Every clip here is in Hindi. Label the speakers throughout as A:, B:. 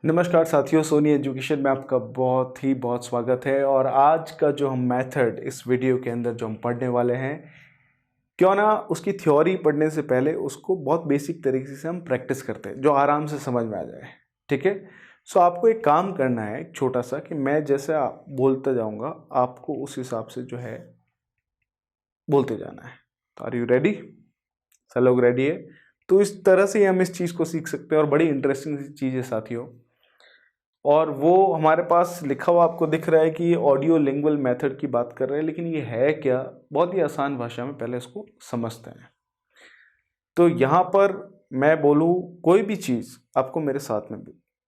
A: नमस्कार साथियों, सोनी एजुकेशन में आपका बहुत स्वागत है। और आज का जो हम मेथड इस वीडियो के अंदर जो हम पढ़ने वाले हैं, क्यों ना उसकी थ्योरी पढ़ने से पहले उसको बहुत बेसिक तरीके से हम प्रैक्टिस करते हैं जो आराम से समझ में आ जाए। ठीक है। सो आपको एक काम करना है, एक छोटा सा, कि मैं जैसे बोलता जाऊंगा आपको उस हिसाब से जो है बोलते जाना है। तो आर यू रेडी? सब लोग रेडी है? तो इस तरह से ही हम इस चीज़ को सीख सकते हैं और बड़ी इंटरेस्टिंग चीज़ है साथियों। और वो हमारे पास लिखा हुआ आपको दिख रहा है कि ऑडियो लिंगुअल मेथड की बात कर रहे हैं, लेकिन ये है क्या? बहुत ही आसान भाषा में पहले इसको समझते हैं। तो यहाँ पर मैं बोलूँ कोई भी चीज़, आपको मेरे साथ में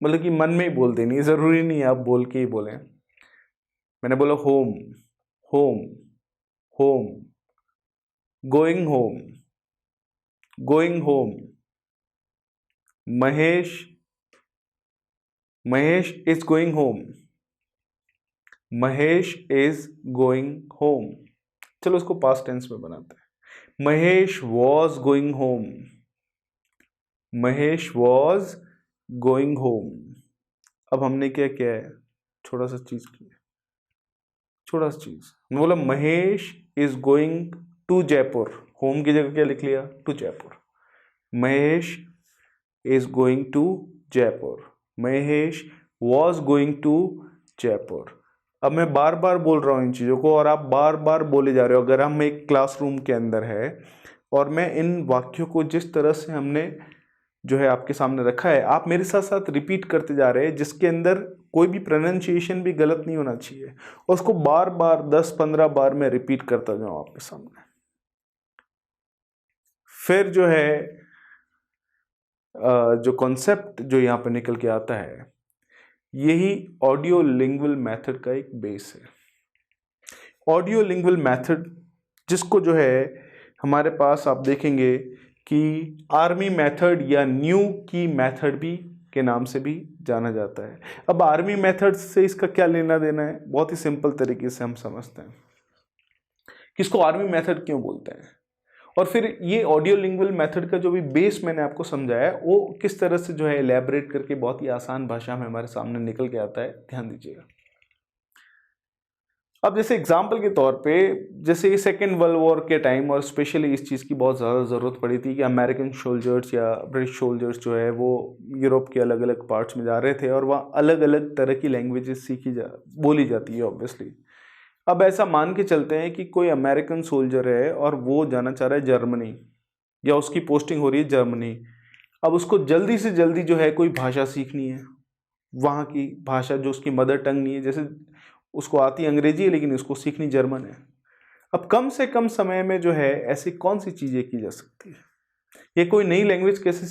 A: मतलब कि मन में ही बोल देनी है, ज़रूरी नहीं है आप बोल के ही बोलें। मैंने बोला home, home, home, going home, going home, Mahesh, Mahesh is going home, Mahesh is going home. चलो उसको पास्ट टेंस में बनाते हैं। Mahesh was going home, Mahesh was going home. अब हमने क्या किया है? छोटा सा चीज किया, छोटा सा चीज। मैं बोला Mahesh is going to Jaipur, home की जगह क्या लिख लिया? To Jaipur. Mahesh is going to Jaipur, Mahesh was going to Jaipur. अब मैं बार बार बोल रहा हूँ इन चीज़ों को और आप बार बार बोले जा रहे हो। अगर हम एक क्लासरूम के अंदर है और मैं इन वाक्यों को जिस तरह से हमने जो है आपके सामने रखा है, आप मेरे साथ साथ रिपीट करते जा रहे हैं, जिसके अंदर कोई भी प्रोनाउंसिएशन भी गलत नहीं होना चाहिए। और उसको बार बार 10-15 बार मैं रिपीट करता जाऊँ आपके सामने। फिर जो है जो कॉन्सेप्ट जो यहाँ पे निकल के आता है, यही ऑडियो लिंगुअल मेथड का एक बेस है। ऑडियो लिंगुअल मेथड, जिसको जो है हमारे पास आप देखेंगे कि आर्मी मेथड या न्यू की मेथड भी के नाम से भी जाना जाता है। अब आर्मी मेथड से इसका क्या लेना देना है? बहुत ही सिंपल तरीके से हम समझते हैं कि इसको आर्मी मेथड क्यों बोलते हैं। और फिर ये ऑडियो लिंगुअल मेथड का जो भी बेस मैंने आपको समझाया, वो किस तरह से जो है एलैबोरेट करके बहुत ही आसान भाषा में हमारे सामने निकल के आता है, ध्यान दीजिएगा। अब जैसे एग्जाम्पल के तौर पे, जैसे सेकेंड वर्ल्ड वॉर के टाइम और स्पेशली इस चीज़ की बहुत ज़्यादा ज़रूरत पड़ी थी कि अमेरिकन सोल्जर्स या ब्रिटिश सोल्जर्स जो है वो यूरोप के अलग अलग पार्ट्स में जा रहे थे और वहाँ अलग अलग तरह की लैंग्वेजेस बोली जाती है ऑब्वियसली। अब ऐसा मान के चलते हैं कि कोई अमेरिकन सोल्जर है और वो जाना चाह रहा है जर्मनी, या उसकी पोस्टिंग हो रही है जर्मनी। अब उसको जल्दी से जल्दी जो है कोई भाषा सीखनी है, वहाँ की भाषा जो उसकी मदर टंग नहीं है। जैसे उसको आती अंग्रेजी है लेकिन उसको सीखनी जर्मन है। अब कम से कम समय में जो है ऐसी कौन सी चीज़ें की जा सकती है? ये कोई नई लैंग्वेज कैसे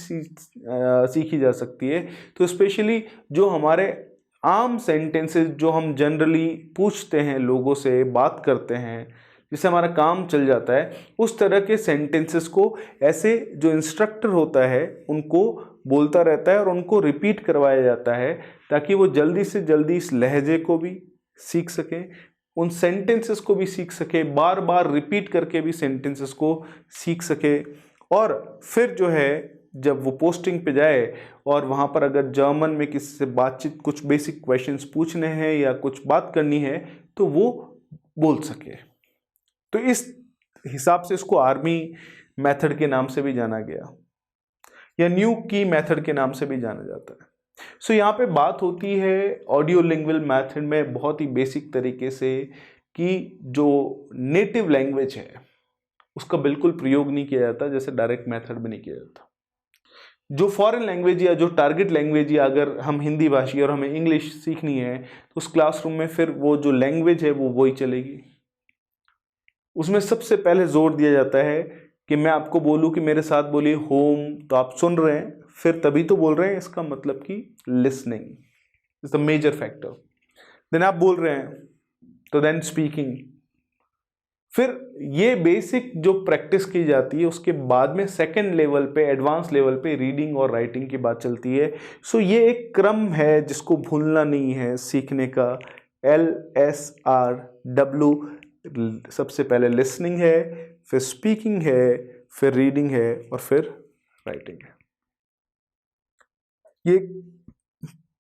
A: सीखी जा सकती है? तो स्पेशली जो हमारे आम सेंटेंसेस जो हम जनरली पूछते हैं, लोगों से बात करते हैं, जिससे हमारा काम चल जाता है, उस तरह के सेंटेंसेस को ऐसे जो इंस्ट्रक्टर होता है उनको बोलता रहता है और उनको रिपीट करवाया जाता है, ताकि वो जल्दी से जल्दी इस लहजे को भी सीख सके, उन सेंटेंसेस को भी सीख सके, बार बार रिपीट करके भी सेंटेंसेस को सीख सके। और फिर जो है जब वो पोस्टिंग पे जाए और वहाँ पर अगर जर्मन में किसी से बातचीत, कुछ बेसिक क्वेश्चंस पूछने हैं या कुछ बात करनी है, तो वो बोल सके। तो इस हिसाब से इसको आर्मी मेथड के नाम से भी जाना गया, या न्यू की मेथड के नाम से भी जाना जाता है। सो यहाँ पे बात होती है ऑडियो लिंगुअल मेथड में बहुत ही बेसिक तरीके से कि जो नेटिव लैंग्वेज है उसका बिल्कुल प्रयोग नहीं किया जाता, जैसे डायरेक्ट मेथड में नहीं किया जाता। जो फॉरेन लैंग्वेज या जो टारगेट लैंग्वेज, या अगर हम हिंदी भाषी और हमें इंग्लिश सीखनी है, तो उस क्लासरूम में फिर वो जो लैंग्वेज है वो वही चलेगी। उसमें सबसे पहले जोर दिया जाता है कि मैं आपको बोलूं कि मेरे साथ बोलिए होम, तो आप सुन रहे हैं, फिर तभी तो बोल रहे हैं, इसका मतलब कि listening is the major factor. Then आप बोल रहे हैं, तो देन स्पीकिंग। फिर ये बेसिक जो प्रैक्टिस की जाती है, उसके बाद में सेकंड लेवल पे, एडवांस लेवल पे रीडिंग और राइटिंग की बात चलती है। सो ये एक क्रम है जिसको भूलना नहीं है सीखने का। LSRW, सबसे पहले लिसनिंग है, फिर स्पीकिंग है, फिर रीडिंग है और फिर राइटिंग है। ये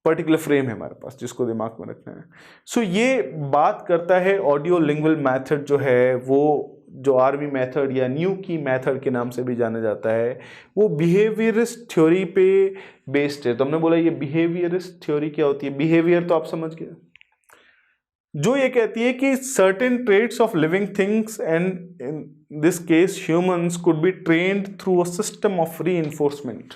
A: पर्टिकुलर फ्रेम है हमारे पास जिसको दिमाग में रखना है। सो ये बात करता है ऑडियो लिंगुअल मैथड जो है, वो जो आर्मी मेथड या न्यू की मेथड के नाम से भी जाना जाता है, वो बिहेवियरिस्ट थ्योरी पे बेस्ड है। तो हमने बोला ये बिहेवियरिस्ट थ्योरी क्या होती है? बिहेवियर तो आप समझ गए, जो ये कहती है कि certain traits of living things and in this case humans could be trained through a system of reinforcement.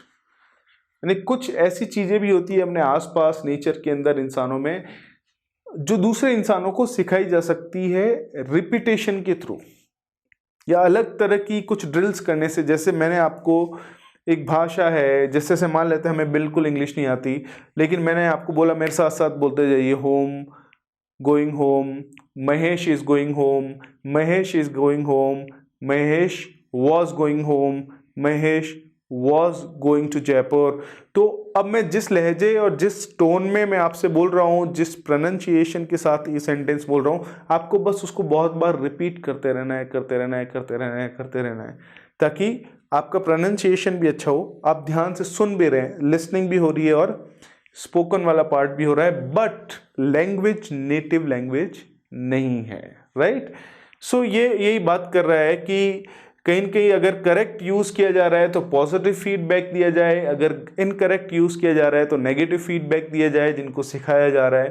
A: यानी कुछ ऐसी चीजें भी होती है अपने आसपास नेचर के अंदर इंसानों में, जो दूसरे इंसानों को सिखाई जा सकती है रिपीटेशन के थ्रू या अलग तरह की कुछ ड्रिल्स करने से। जैसे मैंने आपको एक भाषा है, जैसे मान लेते हैं हमें बिल्कुल इंग्लिश नहीं आती, लेकिन मैंने आपको बोला मेरे साथ साथ बोलते जाइए, home, going home, Mahesh is going home, Mahesh is going home, Mahesh was going home, Mahesh was going to Jaipur. तो अब मैं जिस लहजे और जिस टोन में मैं आपसे बोल रहा हूँ, जिस प्रोनाउंसिएशन के साथ ये सेंटेंस बोल रहा हूँ, आपको बस उसको बहुत बार रिपीट करते रहना है, करते रहना है, करते रहना है, करते रहना है, ताकि आपका प्रोनाउंसिएशन भी अच्छा हो, आप ध्यान से सुन भी रहे हैं, लिसनिंग भी हो रही है और स्पोकन वाला पार्ट भी हो रहा है, बट लैंग्वेज नेटिव लैंग्वेज नहीं है, राइट। सो ये यही बात कर रहा है कि कहीं न कहीं अगर करेक्ट यूज़ किया जा रहा है तो पॉजिटिव फीडबैक दिया जाए, अगर इनकरेक्ट यूज़ किया जा रहा है तो नेगेटिव फीडबैक दिया जाए जिनको सिखाया जा रहा है,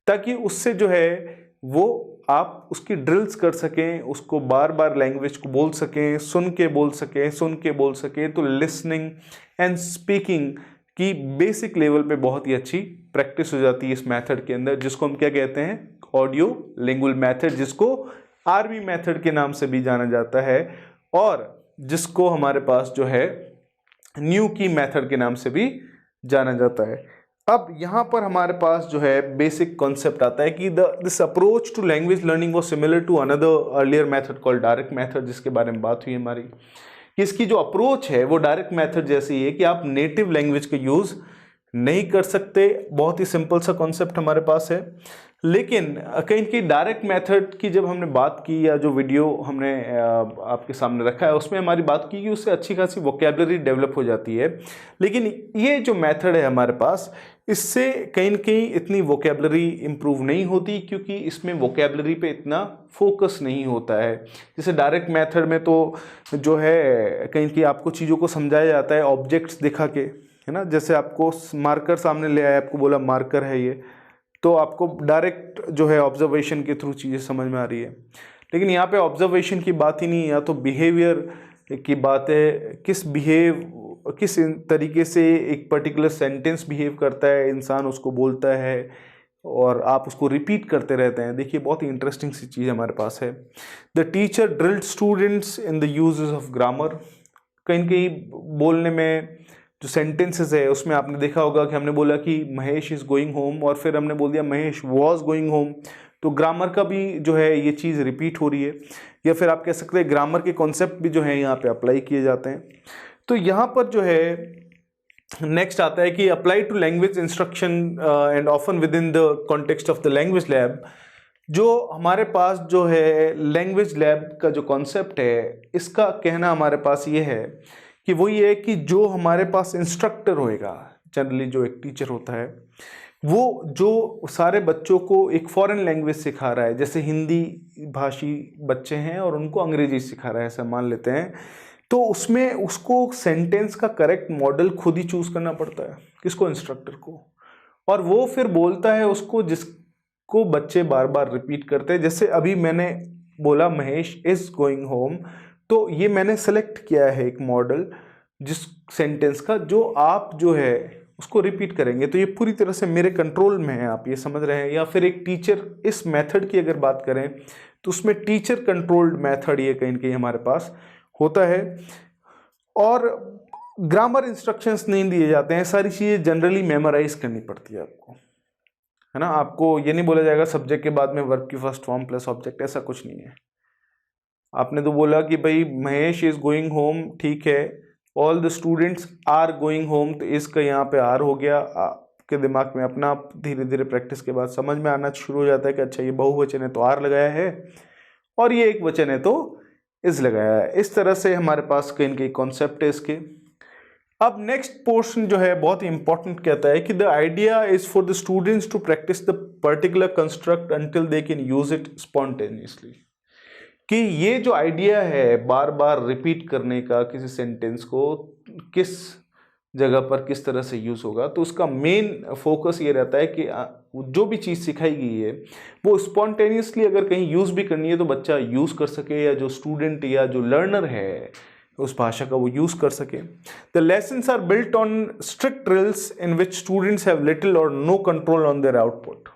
A: ताकि उससे जो है वो आप उसकी ड्रिल्स कर सकें, उसको बार बार लैंग्वेज को बोल सकें, सुन के बोल सकें, सुन के बोल सकें। तो लिसनिंग एंड स्पीकिंग की बेसिक लेवल पे बहुत ही अच्छी प्रैक्टिस हो जाती है इस मेथड के अंदर, जिसको हम क्या कहते हैं? ऑडियो लिंगुअल मेथड, जिसको आर्मी मेथड के नाम से भी जाना जाता है और जिसको हमारे पास जो है न्यू की मेथड के नाम से भी जाना जाता है। अब यहाँ पर हमारे पास जो है बेसिक कॉन्सेप्ट आता है कि this approach to language learning was similar to another earlier method called direct method, जिसके बारे में बात हुई हमारी। इसकी जो अप्रोच है वो डायरेक्ट मेथड जैसी है कि आप नेटिव लैंग्वेज का यूज़ नहीं कर सकते, बहुत ही सिंपल सा कॉन्सेप्ट हमारे पास है। लेकिन कहीं की डायरेक्ट मेथड की जब हमने बात की, या जो वीडियो हमने आपके सामने रखा है उसमें हमारी बात की कि उससे अच्छी खासी वोकेबलरी डेवलप हो जाती है। लेकिन ये जो मेथड है हमारे पास, इससे कहीं न कहीं इतनी वोकेबलरी इम्प्रूव नहीं होती, क्योंकि इसमें वोकेबलरी पे इतना फोकस नहीं होता है। जैसे डायरेक्ट मेथड में तो जो है कहीं कहीं आपको चीज़ों को समझाया जाता है ऑब्जेक्ट्स दिखा के, है ना। जैसे आपको मार्कर सामने ले आया, आपको बोला मार्कर है ये, तो आपको डायरेक्ट जो है ऑब्जर्वेशन के थ्रू चीज़ें समझ में आ रही है। लेकिन यहाँ पे ऑब्जर्वेशन की बात ही नहीं है, या तो बिहेवियर की बात है, किस तरीके से एक पर्टिकुलर सेंटेंस बिहेव करता है इंसान, उसको बोलता है और आप उसको रिपीट करते रहते हैं। देखिए बहुत ही इंटरेस्टिंग सी चीज़ हमारे पास है। The teacher drilled students in the uses of grammar. कहीं कहीं बोलने में जो सेंटेंसेस है उसमें आपने देखा होगा कि हमने बोला कि महेश इज़ गोइंग होम और फिर हमने बोल दिया महेश वॉज गोइंग होम। तो ग्रामर का भी जो है ये चीज़ रिपीट हो रही है, या फिर आप कह सकते हैं ग्रामर के कॉन्सेप्ट भी जो है यहाँ पे अप्लाई किए जाते हैं। तो यहाँ पर जो है नेक्स्ट आता है कि apply to language instruction and often within the context of the language lab. जो हमारे पास जो है लैंग्वेज लैब का जो कॉन्सेप्ट है, इसका कहना हमारे पास ये है कि वो ये है कि जो हमारे पास इंस्ट्रक्टर होएगा, जनरली जो एक टीचर होता है, वो जो सारे बच्चों को एक फॉरेन लैंग्वेज सिखा रहा है, जैसे हिंदी भाषी बच्चे हैं और उनको अंग्रेजी सिखा रहा है, ऐसा मान लेते हैं, तो उसमें उसको सेंटेंस का करेक्ट मॉडल खुद ही चूज करना पड़ता है। किसको? इंस्ट्रक्टर को। और वो फिर बोलता है उसको जिसको बच्चे बार बार रिपीट करते हैं। जैसे अभी मैंने बोला महेश इज गोइंग होम, तो ये मैंने सेलेक्ट किया है एक मॉडल जिस सेंटेंस का, जो आप जो है उसको रिपीट करेंगे, तो ये पूरी तरह से मेरे कंट्रोल में है, आप ये समझ रहे हैं। या फिर एक टीचर, इस मेथड की अगर बात करें तो उसमें टीचर कंट्रोल्ड मेथड ये कहीं ना कहीं हमारे पास होता है। और ग्रामर इंस्ट्रक्शंस नहीं दिए जाते हैं, सारी चीज़ें जनरली मेमोराइज करनी पड़ती है आपको, है ना। आपको ये नहीं बोला जाएगा सब्जेक्ट के बाद में वर्ब की फर्स्ट फॉर्म प्लस ऑब्जेक्ट, ऐसा कुछ नहीं है। आपने तो बोला कि भाई महेश इज गोइंग होम, ठीक है, all the students are going home, तो इसका यहाँ पे आर हो गया। आपके दिमाग में अपना धीरे धीरे प्रैक्टिस के बाद समझ में आना शुरू हो जाता है कि अच्छा ये बहुवचन है तो आर लगाया है, और ये एक वचन है तो इज लगाया है। इस तरह से हमारे पास कहीं कहीं कॉन्सेप्ट है इसके। अब नेक्स्ट पोर्शन जो है बहुत ही इंपॉर्टेंट कहता है कि the idea is for the students to practise the particular construct until they can use it spontaneously. कि ये जो आइडिया है बार बार रिपीट करने का किसी सेंटेंस को किस जगह पर किस तरह से यूज़ होगा, तो उसका मेन फोकस ये रहता है कि जो भी चीज़ सिखाई गई है वो स्पॉन्टेनियसली अगर कहीं यूज़ भी करनी है तो बच्चा यूज़ कर सके, या जो स्टूडेंट या जो लर्नर है उस भाषा का वो यूज़ कर सके। The lessons are built on strict drills in which students have little और no control on their output.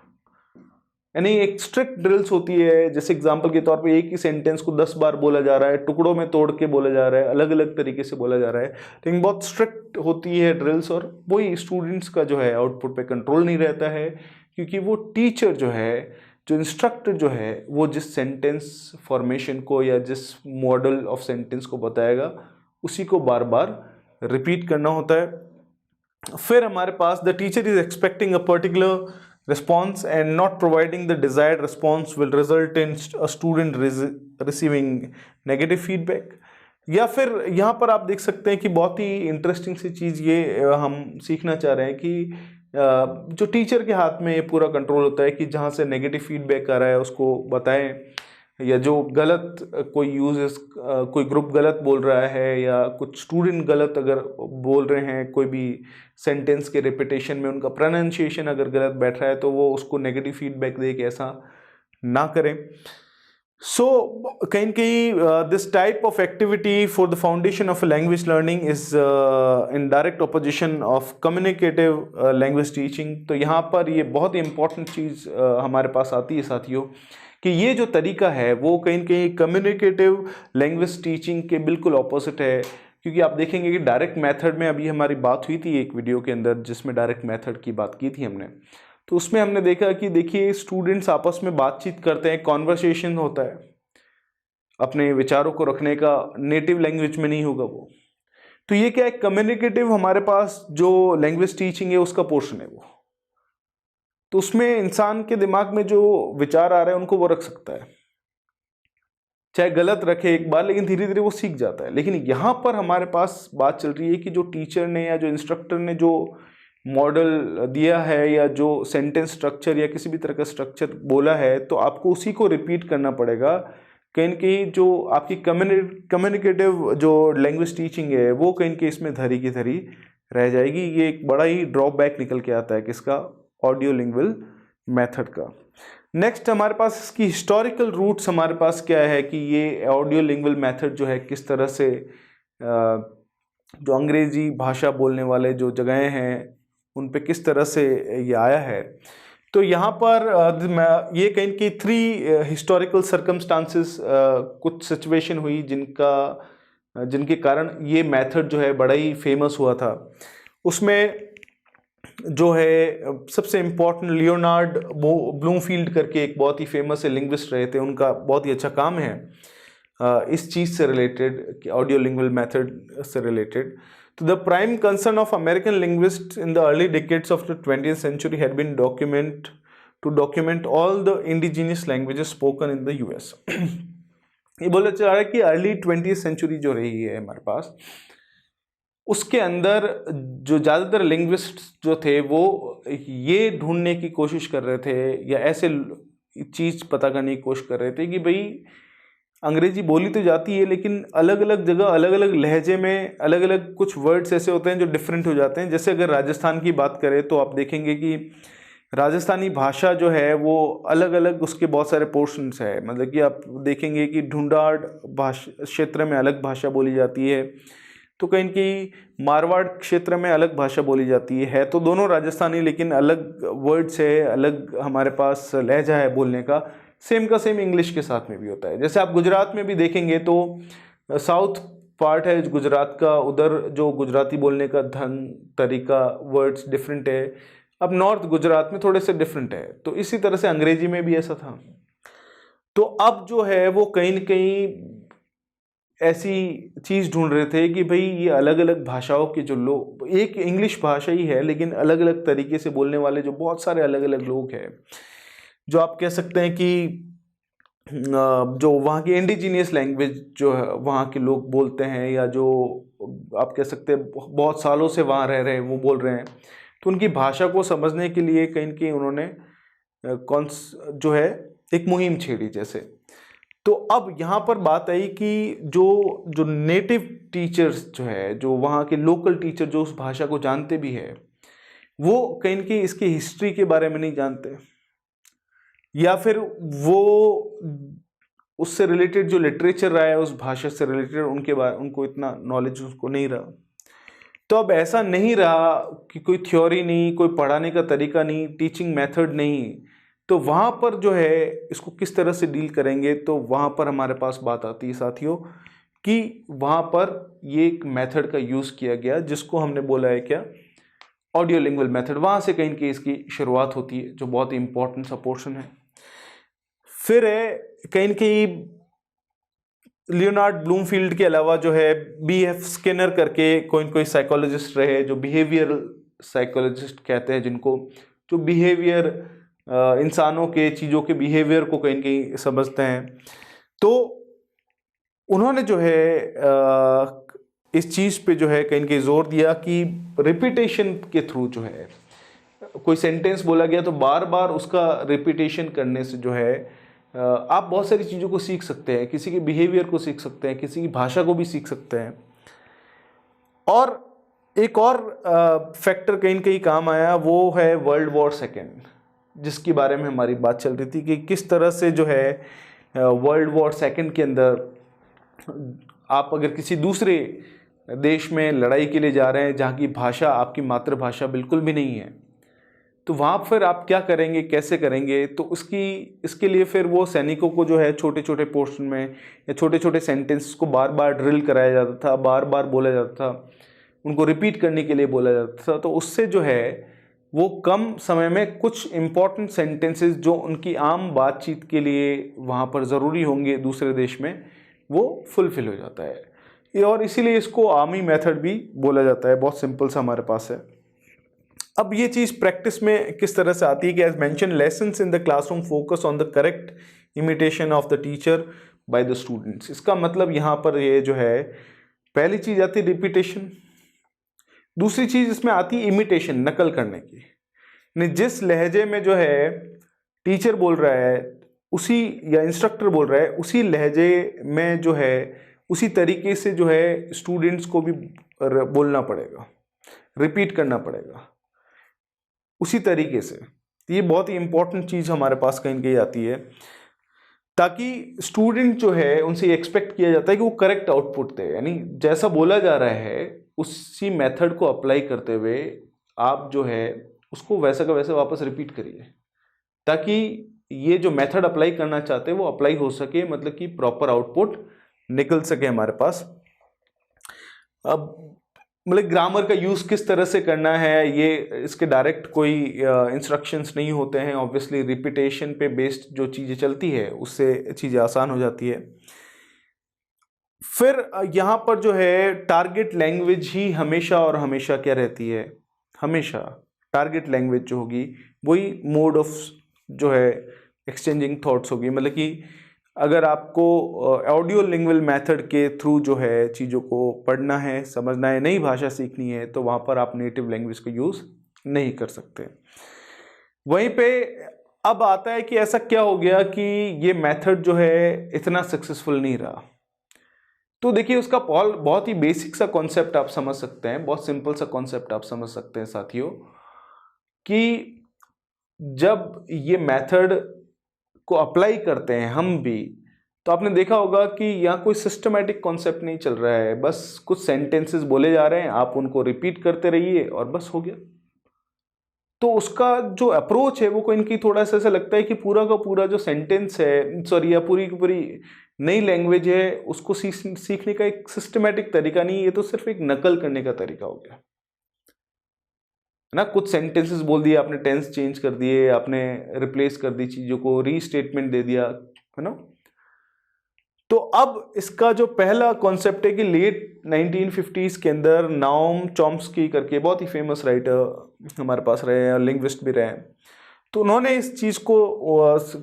A: यानी एक स्ट्रिक्ट ड्रिल्स होती है, जैसे एग्जांपल के तौर पे एक ही सेंटेंस को 10 बार बोला जा रहा है, टुकड़ों में तोड़ के बोला जा रहा है, अलग अलग तरीके से बोला जा रहा है, लेकिन बहुत स्ट्रिक्ट होती है ड्रिल्स, और वही स्टूडेंट्स का जो है आउटपुट पे कंट्रोल नहीं रहता है, क्योंकि वो टीचर जो है, जो इंस्ट्रक्टर जो है, वो जिस सेंटेंस फॉर्मेशन को या जिस मॉडल ऑफ सेंटेंस को बताएगा उसी को बार बार रिपीट करना होता है। फिर हमारे पास the teacher is expecting a particular response and not providing the desired response will result in a student receiving negative feedback। या फिर यहाँ पर आप देख सकते हैं कि बहुत ही इंटरेस्टिंग सी चीज़ ये हम सीखना चाह रहे हैं कि जो टीचर के हाथ में ये पूरा कंट्रोल होता है कि जहाँ से नेगेटिव फीडबैक आ रहा है उसको बताएं, या जो गलत कोई यूजेस, कोई ग्रुप गलत बोल रहा है या कुछ स्टूडेंट गलत अगर बोल रहे हैं, कोई भी सेंटेंस के रिपीटेशन में उनका प्रोनाउंसिएशन अगर गलत बैठ रहा है तो वो उसको नेगेटिव फीडबैक दे के ऐसा ना करें। सो कहीं कहीं this type of activity for the foundation of language learning is in direct opposition of communicative language teaching. तो यहाँ पर ये बहुत ही इंपॉर्टेंट चीज़ हमारे पास आती है साथियों, कि ये जो तरीका है वो कहीं न कहीं कम्युनिकेटिव लैंग्वेज टीचिंग के बिल्कुल ऑपोजिट है। क्योंकि आप देखेंगे कि डायरेक्ट मेथड में अभी हमारी बात हुई थी एक वीडियो के अंदर जिसमें डायरेक्ट मेथड की बात की थी हमने, तो उसमें हमने देखा कि देखिए स्टूडेंट्स आपस में बातचीत करते हैं, कॉन्वर्सेशन होता है, अपने विचारों को रखने का नेटिव लैंग्वेज में नहीं होगा वो। तो ये क्या है, कम्युनिकेटिव हमारे पास जो लैंग्वेज टीचिंग है उसका पोर्शन है वो, तो उसमें इंसान के दिमाग में जो विचार आ रहे हैं उनको वो रख सकता है, चाहे गलत रखे एक बार, लेकिन धीरे धीरे वो सीख जाता है। लेकिन यहाँ पर हमारे पास बात चल रही है कि जो टीचर ने या जो इंस्ट्रक्टर ने जो मॉडल दिया है या जो सेंटेंस स्ट्रक्चर या किसी भी तरह का स्ट्रक्चर बोला है, तो आपको उसी को रिपीट करना पड़ेगा। कहीं न कहीं जो आपकी कम्युनिकेटिव जो लैंग्वेज टीचिंग है वो कहीं न कहीं इसमें धरी की धरी रह जाएगी। ये एक बड़ा ही ड्रॉबैक निकल के आता है किसका, ऑडियो लिंग्वल मेथड का। नेक्स्ट हमारे पास इसकी हिस्टोरिकल रूट्स हमारे पास क्या है कि ये ऑडियो लिंग्वल मेथड जो है किस तरह से जो अंग्रेजी भाषा बोलने वाले जो जगहें हैं उन पे किस तरह से ये आया है। तो यहाँ पर ये कहीं कि 3 हिस्टोरिकल सर्कमस्टांसेस, कुछ सिचुएशन हुई जिनके कारण ये मेथड जो है बड़ा ही फेमस हुआ था। उसमें जो है सबसे इम्पोर्टेंट लियोनार्ड ब्लूमफील्ड करके एक बहुत ही फेमस लिंग्विस्ट रहे थे, उनका बहुत ही अच्छा काम है इस चीज़ से रिलेटेड, ऑडियो लिंग्वल मेथड से रिलेटेड। तो the prime concern of American linguist in the early decades of the 20th century had been to document all the indigenous languages spoken in the US। ये बोला जा रहा है कि अर्ली 20th century जो रही है हमारे पास, उसके अंदर जो ज़्यादातर लिंग्विस्ट जो थे वो ये ढूंढने की कोशिश कर रहे थे या ऐसे चीज़ पता करने की कोशिश कर रहे थे कि भाई अंग्रेजी बोली तो जाती है लेकिन अलग अलग जगह अलग अलग लहजे में अलग अलग कुछ वर्ड्स ऐसे होते हैं जो डिफरेंट हो जाते हैं। जैसे अगर राजस्थान की बात करें तो आप देखेंगे कि राजस्थानी भाषा जो है वो अलग अलग उसके बहुत सारे पोर्शंस है। मतलब कि आप देखेंगे कि ढूंढाड़ भाषा क्षेत्र में अलग भाषा बोली जाती है, तो कहीं की मारवाड़ क्षेत्र में अलग भाषा बोली जाती है तो दोनों राजस्थानी लेकिन अलग वर्ड्स है, अलग हमारे पास लहजा है बोलने का। सेम का सेम इंग्लिश के साथ में भी होता है। जैसे आप गुजरात में भी देखेंगे तो साउथ पार्ट है गुजरात का, उधर जो गुजराती बोलने का ढंग तरीका वर्ड्स डिफरेंट है, अब नॉर्थ गुजरात में थोड़े से डिफरेंट है। तो इसी तरह से अंग्रेजी में भी ऐसा था। तो अब जो है वो कहीं न कहीं ऐसी चीज़ ढूंढ रहे थे कि भाई ये अलग अलग भाषाओं के जो लोग, एक इंग्लिश भाषा ही है लेकिन अलग अलग तरीके से बोलने वाले जो बहुत सारे अलग अलग लोग हैं, जो आप कह सकते हैं कि जो वहाँ की इंडिजीनियस लैंग्वेज जो है वहाँ के लोग बोलते हैं, या जो आप कह सकते हैं बहुत सालों से वहाँ रह रहे हैं वो बोल रहे हैं, तो उनकी भाषा को समझने के लिए कहीं न कहीं उन्होंने जो है एक मुहिम छेड़ी जैसे। तो अब यहाँ पर बात आई कि जो जो नेटिव टीचर्स जो है, जो वहाँ के लोकल टीचर जो उस भाषा को जानते भी है, वो कहीं न कहीं इसकी हिस्ट्री के बारे में नहीं जानते, या फिर वो उससे रिलेटेड जो लिटरेचर रहा है उस भाषा से रिलेटेड उनको इतना नॉलेज उसको नहीं रहा। तो अब ऐसा नहीं रहा कि कोई थ्योरी नहीं, कोई पढ़ाने का तरीका नहीं, टीचिंग मेथड नहीं, तो वहाँ पर जो है इसको किस तरह से डील करेंगे, तो वहाँ पर हमारे पास बात आती है साथियों कि वहाँ पर ये एक मेथड का यूज़ किया गया जिसको हमने बोला है क्या, ऑडियो लिंगुअल मेथड। वहाँ से कहीं की इसकी शुरुआत होती है, जो बहुत ही इंपॉर्टेंट सा पोर्शन है। फिर है कहीं की लियोनार्ड ब्लूमफील्ड के अलावा जो है B.F. स्किनर करके कोई साइकोलॉजिस्ट रहे, जो बिहेवियरल साइकोलॉजिस्ट कहते हैं जिनको, जो बिहेवियर इंसानों के, चीज़ों के बिहेवियर को कहीं कहीं समझते हैं। तो उन्होंने जो है इस चीज़ पे जो है कहीं कहीं जोर दिया कि रिपीटेशन के थ्रू जो है कोई सेंटेंस बोला गया तो बार बार उसका रिपीटेशन करने से जो है आप बहुत सारी चीज़ों को सीख सकते हैं, किसी के बिहेवियर को सीख सकते हैं, किसी की भाषा को भी सीख सकते हैं। और एक और फैक्टर कहीं कहीं काम आया, वो है वर्ल्ड वॉर सेकेंड, जिसके बारे में हमारी बात चल रही थी कि किस तरह से जो है वर्ल्ड वॉर सेकेंड के अंदर आप अगर किसी दूसरे देश में लड़ाई के लिए जा रहे हैं जहाँ की भाषा आपकी मातृभाषा बिल्कुल भी नहीं है, तो वहाँ फिर आप क्या करेंगे, कैसे करेंगे। तो इसके लिए फिर वो सैनिकों को जो है छोटे छोटे पोर्शन में या छोटे छोटे सेंटेंस को बार बार ड्रिल कराया जाता था, बार बार बोला जाता था, उनको रिपीट करने के लिए बोला जाता था। तो उससे जो है वो कम समय में कुछ इम्पॉर्टेंट सेंटेंसेस जो उनकी आम बातचीत के लिए वहाँ पर ज़रूरी होंगे दूसरे देश में, वो फुलफिल हो जाता है। और इसीलिए इसको आर्मी मेथड भी बोला जाता है। बहुत सिंपल सा हमारे पास है। अब ये चीज़ प्रैक्टिस में किस तरह से आती है कि as mention lessons in the classroom focus on the correct imitation of the teacher by the students. इसका मतलब यहाँ पर ये जो है पहली चीज़ आती है रिपीटेशन, दूसरी चीज़ इसमें आती है इमिटेशन, नकल करने की। जिस लहजे में जो है टीचर बोल रहा है उसी, या इंस्ट्रक्टर बोल रहा है उसी लहजे में जो है उसी तरीके से जो है स्टूडेंट्स को भी बोलना पड़ेगा, रिपीट करना पड़ेगा उसी तरीके से। ये बहुत ही इंपॉर्टेंट चीज़ हमारे पास कहीं कहीं आती है, ताकि स्टूडेंट जो है उनसे एक्सपेक्ट किया जाता है कि वो करेक्ट आउटपुट दे, यानी जैसा बोला जा रहा है उसी मेथड को अप्लाई करते हुए आप जो है उसको वैसा का वैसा वापस रिपीट करिए, ताकि ये जो मेथड अप्लाई करना चाहते हैं वो अप्लाई हो सके, मतलब कि प्रॉपर आउटपुट निकल सके हमारे पास। अब मतलब ग्रामर का यूज़ किस तरह से करना है, ये इसके डायरेक्ट कोई इंस्ट्रक्शंस नहीं होते हैं। ऑब्वियसली रिपीटेशन पे बेस्ड जो चीज़ें चलती है उससे चीज़ें आसान हो जाती है। फिर यहाँ पर जो है टारगेट लैंग्वेज ही हमेशा और हमेशा क्या रहती है, हमेशा टारगेट लैंग्वेज जो होगी वही मोड ऑफ जो है एक्सचेंजिंग थॉट्स होगी। मतलब कि अगर आपको ऑडियो लिंगुअल मेथड के थ्रू जो है चीज़ों को पढ़ना है, समझना है, नई भाषा सीखनी है, तो वहाँ पर आप नेटिव लैंग्वेज का यूज़ नहीं कर सकते। वहीं पे अब आता है कि ऐसा क्या हो गया कि ये मेथड जो है इतना सक्सेसफुल नहीं रहा। तो देखिए उसका बहुत ही बेसिक सा कॉन्सेप्ट आप समझ सकते हैं, बहुत सिंपल सा कॉन्सेप्ट आप समझ सकते हैं साथियों, कि जब ये मेथड को अप्लाई करते हैं हम भी, तो आपने देखा होगा कि यहाँ कोई सिस्टमैटिक कॉन्सेप्ट नहीं चल रहा है, बस कुछ सेंटेंसेस बोले जा रहे हैं, आप उनको रिपीट करते रहिए और बस हो गया। तो उसका जो अप्रोच है वो कोई इनकी थोड़ा सा ऐसा लगता है कि पूरा का पूरा जो सेंटेंस है, सॉरी, या पूरी की पूरी नई लैंग्वेज है, उसको सीखने का एक सिस्टमैटिक तरीका नहीं, ये तो सिर्फ एक नकल करने का तरीका हो गया ना। कुछ सेंटेंसेस बोल दिए आपने, टेंस चेंज कर दिए आपने, रिप्लेस कर दी चीज़ों को, रीस्टेटमेंट दे दिया, है ना। तो अब इसका जो पहला कॉन्सेप्ट है कि लेट 1950s के अंदर नाओम चॉम्स्की करके बहुत ही फेमस राइटर हमारे पास रहे हैं और लिंग्विस्ट भी रहे हैं, तो उन्होंने इस चीज़ को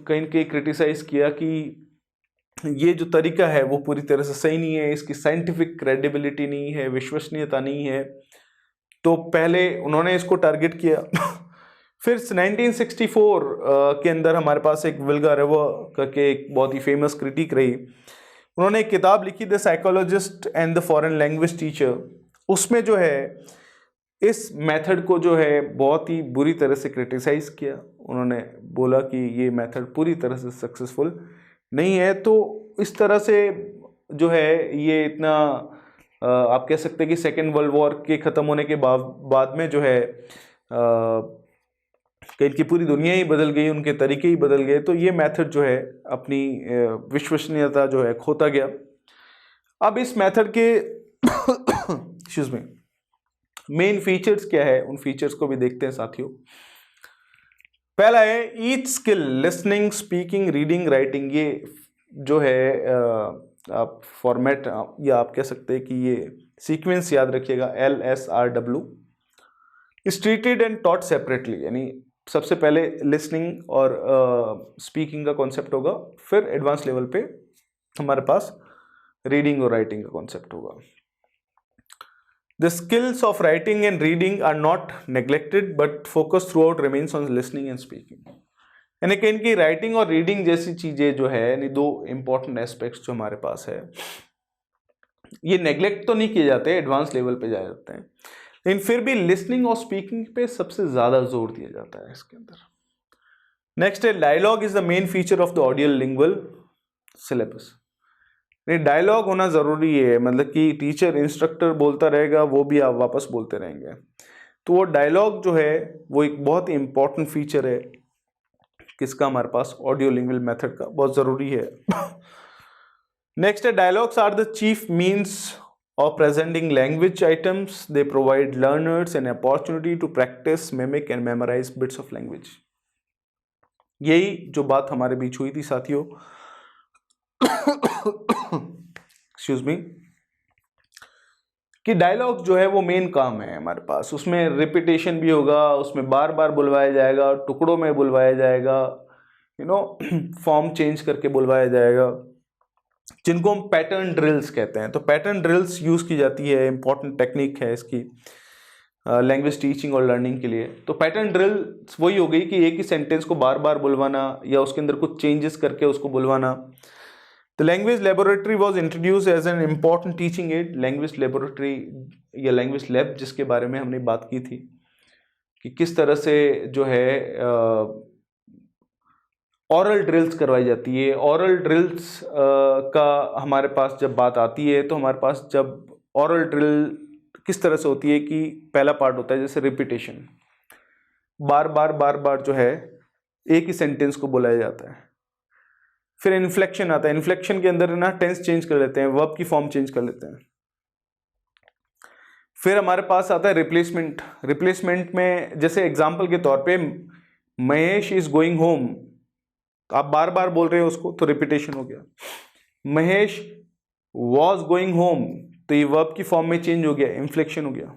A: कहीं कहीं क्रिटिसाइज़ किया कि ये जो तरीका है वो पूरी तरह से सही नहीं है, इसकी साइंटिफिक क्रेडिबिलिटी नहीं है, विश्वसनीयता नहीं है। तो पहले उन्होंने इसको टारगेट किया। फिर 1964 के अंदर हमारे पास एक विल्गा रेवर करके एक बहुत ही फेमस क्रिटिक रही, उन्होंने एक किताब लिखी the psychologist and the foreign language teacher. उसमें जो है इस मेथड को जो है बहुत ही बुरी तरह से क्रिटिसाइज किया। उन्होंने बोला कि ये मेथड पूरी तरह से सक्सेसफुल नहीं है। तो इस तरह से जो है ये इतना आप कह सकते हैं कि सेकेंड वर्ल्ड वॉर के ख़त्म होने के बाद में जो है कि इनकी पूरी दुनिया ही बदल गई, उनके तरीके ही बदल गए। तो ये मेथड जो है अपनी विश्वसनीयता जो है खोता गया। अब इस मेथड के एक्सक्यूज मी मेन फीचर्स क्या है, उन फीचर्स को भी देखते हैं साथियों। पहला है each skill, listening, speaking, reading, writing. ये जो है आप फॉर्मेट या आप कह सकते हैं कि ये सीक्वेंस याद रखिएगा, LSRW। Is treated and taught separately, यानी सबसे पहले लिसनिंग और स्पीकिंग का कॉन्सेप्ट होगा, फिर एडवांस लेवल पे हमारे पास रीडिंग और राइटिंग का कॉन्सेप्ट होगा। The skills of writing and reading are not neglected, but focus throughout remains on listening and speaking. यानी कि इनकी राइटिंग और रीडिंग जैसी चीज़ें जो है, यानी दो इम्पॉर्टेंट एस्पेक्ट्स जो हमारे पास है, ये नेग्लेक्ट तो नहीं किए जाते, एडवांस लेवल पे जाए जाते हैं, लेकिन फिर भी लिसनिंग और स्पीकिंग पे सबसे ज़्यादा जोर दिया जाता है इसके अंदर। नेक्स्ट है dialogue is the main feature of the audio lingual syllabus. Dialogue होना ज़रूरी है, मतलब कि टीचर इंस्ट्रक्टर बोलता रहेगा, वो भी आप वापस बोलते रहेंगे। तो वो डायलॉग जो है वो एक बहुत ही इंपॉर्टेंट फीचर है किसका, हमारे पास ऑडियो लिंगुअल मेथड का, बहुत ज़रूरी है। नेक्स्ट है dialogues are the chief means of presenting language items. They provide learners an opportunity to practise, mimic and memorise bits of language. यही जो बात हमारे बीच हुई थी साथियों, एक्सक्यूज मी, कि डायलॉग जो है वो मेन काम है हमारे पास, उसमें रिपीटेशन भी होगा, उसमें बार बार बुलवाया जाएगा, टुकड़ों में बुलवाया जाएगा, फॉर्म चेंज करके बुलवाया जाएगा, जिनको हम पैटर्न ड्रिल्स कहते हैं। तो पैटर्न ड्रिल्स यूज़ की जाती है, इंपॉर्टेंट टेक्निक है इसकी लैंग्वेज टीचिंग और लर्निंग के लिए। तो पैटर्न ड्रिल वही हो गई कि एक ही सेंटेंस को बार बार बुलवाना या उसके अंदर कुछ चेंजेस करके उसको बुलवाना। The language laboratory was introduced as an important teaching aid। Language laboratory या लैंग्वेज लैब जिसके बारे में हमने बात की थी कि किस तरह से जो है ऑरल ड्रिल्स करवाई जाती है। ऑरल ड्रिल्स का हमारे पास जब बात आती है तो हमारे पास जब ऑरल ड्रिल किस तरह से होती है कि पहला पार्ट होता है जैसे रिपीटेशन, बार बार जो है एक ही सेंटेंस को बुलाया जाता है। फिर इन्फ्लेक्शन आता है, इन्फ्लेक्शन के अंदर ना टेंस चेंज कर लेते हैं, वर्ब की फॉर्म चेंज कर लेते हैं। फिर हमारे पास आता है रिप्लेसमेंट। रिप्लेसमेंट में जैसे एग्जांपल के तौर पे महेश इज गोइंग होम, आप बार बार बोल रहे हो उसको, तो रिपीटेशन हो गया। महेश वॉज गोइंग होम, तो ये वर्ब की फॉर्म में चेंज हो गया, इन्फ्लेक्शन हो गया।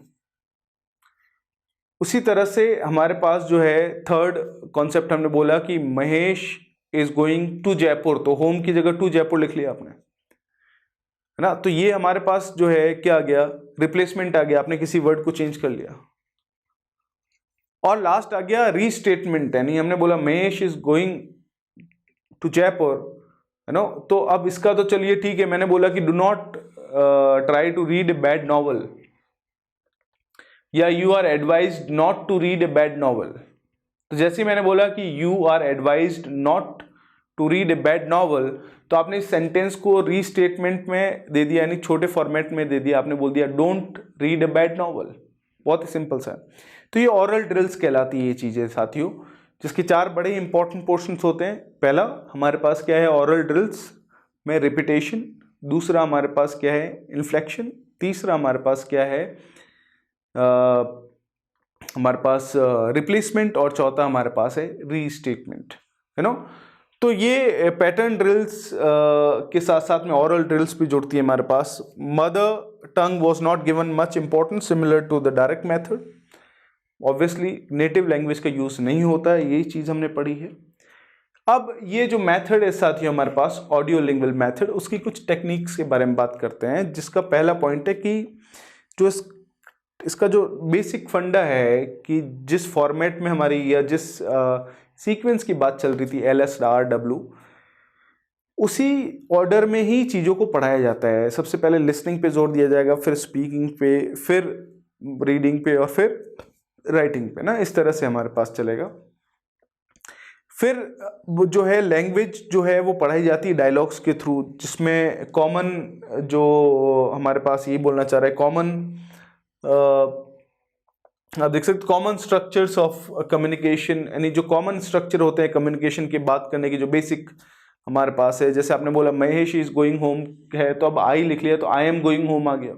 A: उसी तरह से हमारे पास जो है थर्ड कॉन्सेप्ट हमने बोला कि Mahesh is going to Jaipur, तो होम की जगह टू जयपुर लिख लिया आपने, है ना। तो ये हमारे पास जो है क्या आ गया, रिप्लेसमेंट आ गया, आपने किसी वर्ड को चेंज कर लिया। और लास्ट आ गया रीस्टेटमेंट, यानी हमने बोला Mahesh is going to Jaipur, है ना। तो अब इसका तो चलिए ठीक है, मैंने बोला कि do not try to read a bad novel, या you are advised not to read a bad novel. तो जैसे मैंने बोला कि you are advised not to read a bad novel, तो आपने इस सेंटेंस को रीस्टेटमेंट में दे दिया, यानी छोटे फॉर्मेट में दे दिया, आपने बोल दिया don't read a bad novel. बहुत ही सिंपल सा है। तो ये ऑरल ड्रिल्स कहलाती है ये चीज़ें साथियों, जिसके चार बड़े ही इंपॉर्टेंट पोर्शंस होते हैं। पहला हमारे पास क्या है, ऑरल ड्रिल्स में रिपीटेशन। दूसरा हमारे पास क्या है, इन्फ्लेक्शन। तीसरा हमारे पास क्या है, हमारे पास रिप्लेसमेंट। और चौथा हमारे पास है रीस्टेटमेंट, है ना। तो ये पैटर्न ड्रिल्स के साथ साथ में ऑरल ड्रिल्स भी जुड़ती है हमारे पास। Mother tongue was not given much importance similar to the direct method. Obviously native language का यूज़ नहीं होता है, यही चीज़ हमने पढ़ी है। अब ये जो मेथड है साथियों हमारे पास ऑडियो लिंगुअल मेथड, उसकी कुछ टेक्निक्स के बारे में बात करते हैं, जिसका पहला पॉइंट है कि जो इसका जो बेसिक फंडा है कि जिस फॉर्मेट में हमारी या जिस सीक्वेंस की बात चल रही थी LSRW, उसी ऑर्डर में ही चीज़ों को पढ़ाया जाता है। सबसे पहले लिसनिंग पे जोर दिया जाएगा, फिर स्पीकिंग पे, फिर रीडिंग पे और फिर राइटिंग पे ना, इस तरह से हमारे पास चलेगा। फिर वो जो है लैंग्वेज जो है वो पढ़ाई जाती है डायलॉग्स के थ्रू, जिसमें कॉमन जो हमारे पास ये बोलना चाह रहा है कॉमन, आप देख सकते कॉमन स्ट्रक्चर्स ऑफ कम्युनिकेशन, यानी जो कॉमन स्ट्रक्चर होते हैं कम्युनिकेशन की बात करने की, जो बेसिक हमारे पास है। जैसे आपने बोला महेश इज गोइंग होम है, तो अब आई लिख लिया तो आई एम गोइंग होम आ गया,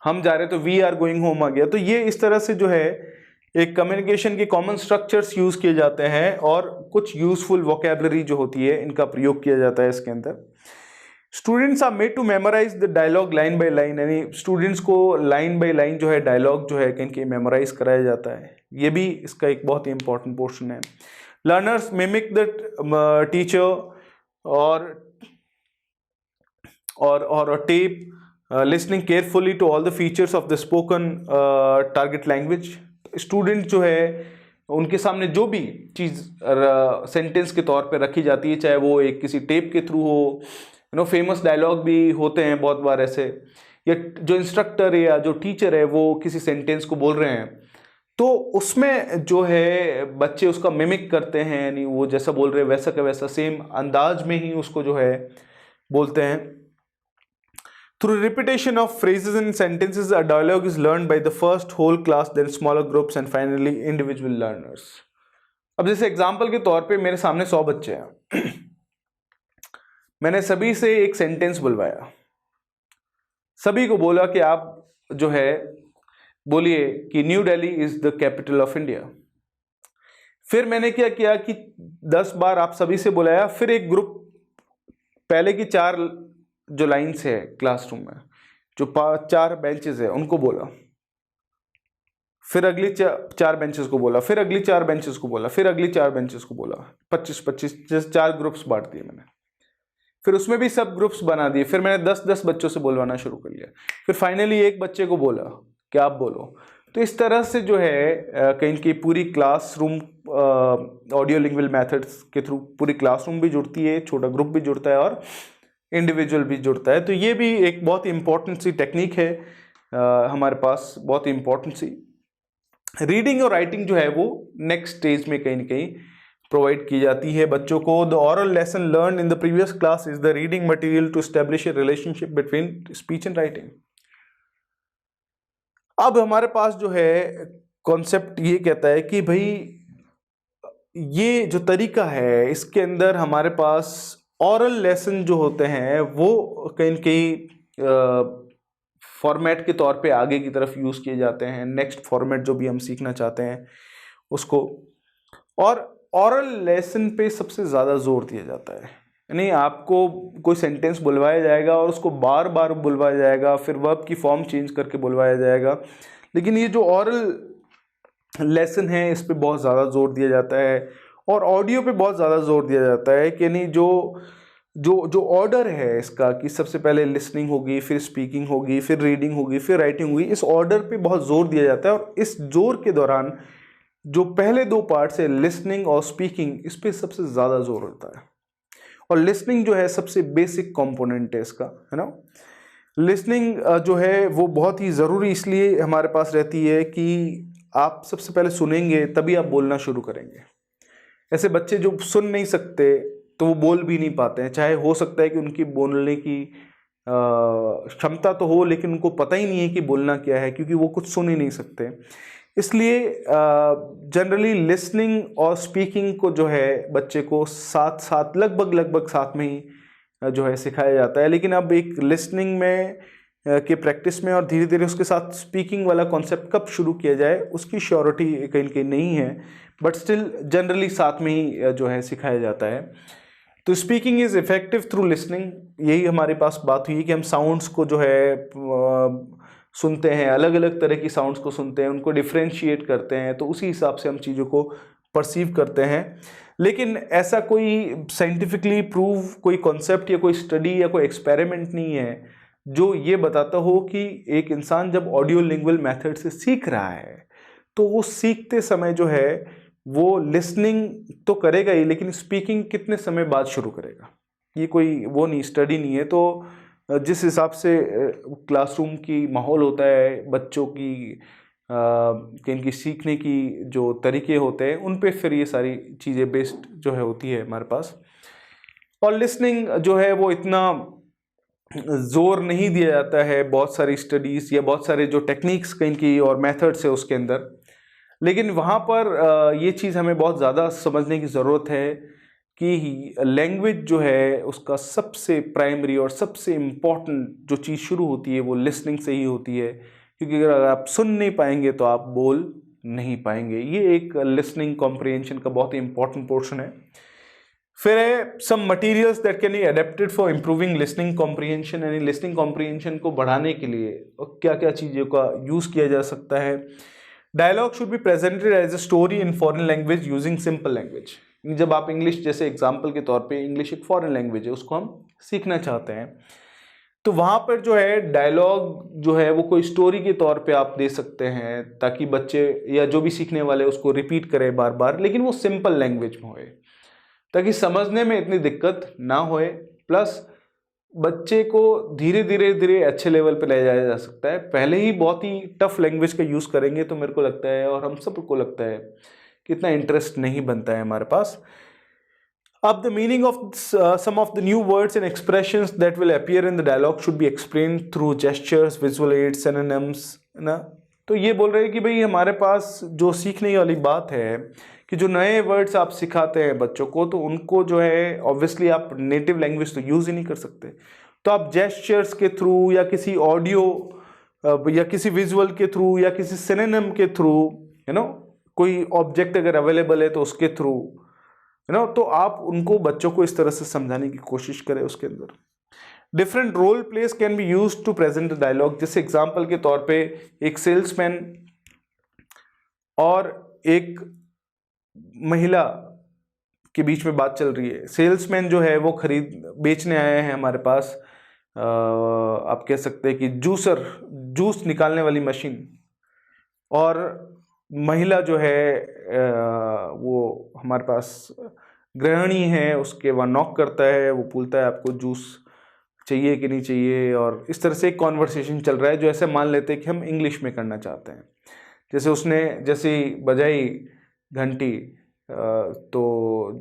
A: हम जा रहे तो वी आर गोइंग होम आ गया। तो ये इस तरह से जो है एक कम्युनिकेशन के कॉमन स्ट्रक्चर्स यूज किए जाते हैं और कुछ यूजफुल वोकेबलरी जो होती है इनका प्रयोग किया जाता है इसके अंदर। Students are made to memorise the dialogue line by line, यानी स्टूडेंट्स को लाइन बाय लाइन जो है डायलॉग जो है कहीं कहीं मेमोराइज कराया जाता है। ये भी इसका एक बहुत ही इंपॉर्टेंट पोर्शन है। Learners mimic the teacher or tape, listening carefully to all the features of the spoken target language। Student जो है उनके सामने जो भी चीज़ सेंटेंस के तौर पे रखी जाती है, चाहे वो एक किसी टेप के थ्रू हो, फेमस डायलॉग भी होते हैं बहुत बार ऐसे, या जो इंस्ट्रक्टर या जो टीचर है वो किसी सेंटेंस को बोल रहे हैं, तो उसमें जो है बच्चे उसका मिमिक करते हैं, यानी वो जैसा बोल रहे हैं वैसा का वैसा सेम अंदाज में ही उसको जो है बोलते हैं। Through repetition of phrases and sentences a dialogue is learned by the first whole class, then smaller groups and finally individual learners. अब जैसे एग्जांपल के तौर पे मेरे सामने 100 बच्चे हैं, मैंने सभी से एक सेंटेंस बुलवाया, सभी को बोला कि आप जो है बोलिए कि new Delhi is the capital of India. फिर मैंने क्या किया कि 10 बार आप सभी से बुलाया, फिर एक ग्रुप पहले की 4 जो लाइन्स है क्लासरूम में, जो 4 बेंचेस है उनको बोला, फिर अगली 4 बेंचेस को बोला, फिर अगली 4 बेंचेस को बोला, फिर अगली 4 बेंचेस को बोला, 25-25 जैसे 4 ग्रुप्स बांट दिए मैंने। फिर उसमें भी सब ग्रुप्स बना दिए, फिर मैंने 10-10 बच्चों से बोलवाना शुरू कर लिया, फिर फाइनली एक बच्चे को बोला कि आप बोलो। तो इस तरह से जो है कहीं की पूरी क्लासरूम ऑडियो लिंगुअल मेथड्स के थ्रू पूरी क्लासरूम भी जुड़ती है, छोटा ग्रुप भी जुड़ता है और इंडिविजुअल भी जुड़ता है। तो ये भी एक बहुत ही इंपॉर्टेंट सी टेक्निक है हमारे पास, बहुत ही इंपॉर्टेंट सी। रीडिंग और राइटिंग जो है वो नेक्स्ट स्टेज में कहीं ना कहीं प्रोवाइड की जाती है बच्चों को। The aural lesson learn in the previous class is the reading material to establish a relationship between speech and writing. अब हमारे पास जो है कॉन्सेप्ट ये कहता है कि भाई ये जो तरीका है इसके अंदर हमारे पास ऑरल लेसन जो होते हैं वो कहीं न कहीं फॉर्मेट के तौर पे आगे की तरफ यूज़ किए जाते हैं, नेक्स्ट फॉर्मेट जो भी हम सीखना चाहते हैं उसको। और ऑरल लेसन पे सबसे ज़्यादा जोर दिया जाता है, यानी आपको कोई सेंटेंस बुलवाया जाएगा और उसको बार बार बुलवाया जाएगा, फिर वर्ब की फॉर्म चेंज करके बुलवाया जाएगा। लेकिन ये जो ऑरल लेसन है इस पे बहुत ज़्यादा जोर दिया जाता है और ऑडियो पे बहुत ज़्यादा जोर दिया जाता है कि यानी जो ऑर्डर है इसका कि सबसे पहले लिसनिंग होगी, फिर स्पीकिंग होगी, फिर रीडिंग होगी, फिर राइटिंग होगी, इस ऑर्डर पे बहुत जोर दिया जाता है। और इस जोर के दौरान जो पहले 2 पार्ट्स है लिसनिंग और स्पीकिंग, इस पे सबसे ज़्यादा जोर होता है। और लिसनिंग जो है सबसे बेसिक कंपोनेंट है इसका, है ना। लिसनिंग जो है वो बहुत ही ज़रूरी इसलिए हमारे पास रहती है कि आप सबसे पहले सुनेंगे तभी आप बोलना शुरू करेंगे। ऐसे बच्चे जो सुन नहीं सकते तो वो बोल भी नहीं पाते हैं, चाहे हो सकता है कि उनकी बोलने की क्षमता तो हो लेकिन उनको पता ही नहीं है कि बोलना क्या है, क्योंकि वो कुछ सुन ही नहीं सकते। इसलिए जनरली लिसनिंग और स्पीकिंग को जो है बच्चे को साथ साथ लगभग साथ में ही जो है सिखाया जाता है। लेकिन अब एक लिसनिंग में के प्रैक्टिस में और धीरे धीरे उसके साथ स्पीकिंग वाला कॉन्सेप्ट कब शुरू किया जाए उसकी श्योरिटी कहीं न कहीं नहीं है, बट स्टिल जनरली साथ में ही जो है सिखाया जाता है। तो speaking is effective through listening, यही हमारे पास बात हुई कि हम साउंड्स को जो है सुनते हैं, अलग अलग तरह की साउंड्स को सुनते हैं, उनको डिफ्रेंशिएट करते हैं, तो उसी हिसाब से हम चीज़ों को परसीव करते हैं, लेकिन ऐसा कोई साइंटिफिकली प्रूव कोई कॉन्सेप्ट या कोई स्टडी या कोई एक्सपेरिमेंट नहीं है जो ये बताता हो कि एक इंसान जब ऑडियो लिंगुअल मेथड से सीख रहा है तो वो सीखते समय जो है वो लिसनिंग तो करेगा ही, लेकिन स्पीकिंग कितने समय बाद शुरू करेगा, ये कोई वो नहीं, स्टडी नहीं है। तो जिस हिसाब से क्लासरूम की माहौल होता है, बच्चों की इनकी सीखने की जो तरीके होते हैं, उन पे फिर ये सारी चीज़ें बेस्ड जो है होती है हमारे पास। और लिसनिंग जो है वो इतना जोर नहीं दिया जाता है बहुत सारी स्टडीज़ या बहुत सारे जो टेक्निक्स कहीं की और मेथड्स है उसके अंदर, लेकिन वहाँ पर ये चीज़ हमें बहुत ज़्यादा समझने की ज़रूरत है कि लैंग्वेज जो है उसका सबसे प्राइमरी और सबसे इम्पॉर्टेंट जो चीज़ शुरू होती है वो लिसनिंग से ही होती है, क्योंकि अगर आप सुन नहीं पाएंगे तो आप बोल नहीं पाएंगे। ये एक लिसनिंग कॉम्प्रिहेंशन का बहुत ही इम्पॉर्टेंट पोर्शन है। फिर है some materials that can be adapted for improving listening comprehension, यानी लिसनिंग कॉम्प्रिहेंशन को बढ़ाने के लिए क्या क्या चीज़ों का यूज़ किया जा सकता है। Dialogue should be presented as a story in foreign language using simple language. जब आप इंग्लिश, जैसे एग्जाम्पल के तौर पे इंग्लिश एक फॉरेन लैंग्वेज है, उसको हम सीखना चाहते हैं, तो वहाँ पर जो है डायलॉग जो है वो कोई स्टोरी के तौर पे आप दे सकते हैं ताकि बच्चे या जो भी सीखने वाले उसको रिपीट करें बार बार, लेकिन वो सिंपल लैंग्वेज में होए ताकि समझने में इतनी दिक्कत ना होए, प्लस बच्चे को धीरे धीरे धीरे अच्छे लेवल पे ले जाया जा सकता है। पहले ही बहुत ही टफ लैंग्वेज का यूज़ करेंगे तो मेरे को लगता है और हम सबको लगता है कि इतना इंटरेस्ट नहीं बनता है हमारे पास। अब the meaning of some of the new words and expressions that will appear in the dialogue should be explained through gestures, visual aids, synonyms, ना। तो ये बोल रहे हैं कि भाई हमारे पास जो सीखने वाली बात है कि जो नए वर्ड्स आप सिखाते हैं बच्चों को, तो उनको जो है ऑब्वियसली आप नेटिव लैंग्वेज तो यूज़ ही नहीं कर सकते, तो आप जेस्चर्स के थ्रू या किसी ऑडियो या किसी विजुअल के थ्रू या किसी सिनोनिम के थ्रू, कोई ऑब्जेक्ट अगर अवेलेबल है तो उसके थ्रू, तो आप उनको बच्चों को इस तरह से समझाने की कोशिश करें। उसके अंदर different role plays can be use to present dialogue. जैसे एग्जांपल के तौर पे एक सेल्समैन और एक महिला के बीच में बात चल रही है। सेल्समैन जो है वो बेचने आए हैं हमारे पास, आप कह सकते हैं कि जूस निकालने वाली मशीन, और महिला जो है वो हमारे पास गृहिणी है, उसके वहाँ नॉक करता है, वो पूछता है आपको जूस चाहिए कि नहीं चाहिए, और इस तरह से एक कॉन्वर्सेशन चल रहा है जो ऐसे मान लेते हैं कि हम इंग्लिश में करना चाहते हैं। जैसे उसने जैसे बजाई घंटी तो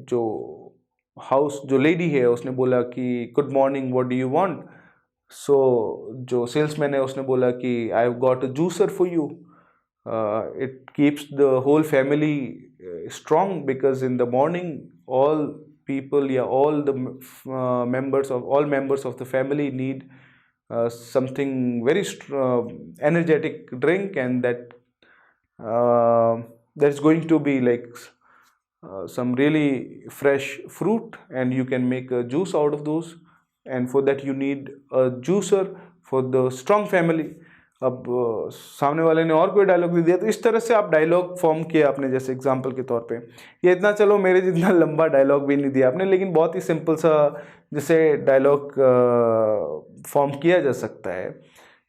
A: जो हाउस जो लेडी है उसने बोला कि good morning, what do you want. So जो सेल्समैन है उसने बोला कि I have got a juicer for you, it keeps the whole family strong because in the morning all people, all the members of the family need something very energetic drink, and that's going to be like some really fresh fruit, and you can make a juice out of those, and for that you need a juicer for the strong family। अब सामने वाले ने और कोई डायलॉग दे दिया, तो इस तरह से आप डायलॉग फॉर्म किया आपने, जैसे एग्जांपल के तौर पे। ये इतना, चलो मेरे जितना लंबा डायलॉग भी नहीं दिया आपने, लेकिन बहुत ही सिंपल सा जैसे डायलॉग फॉर्म किया जा सकता है,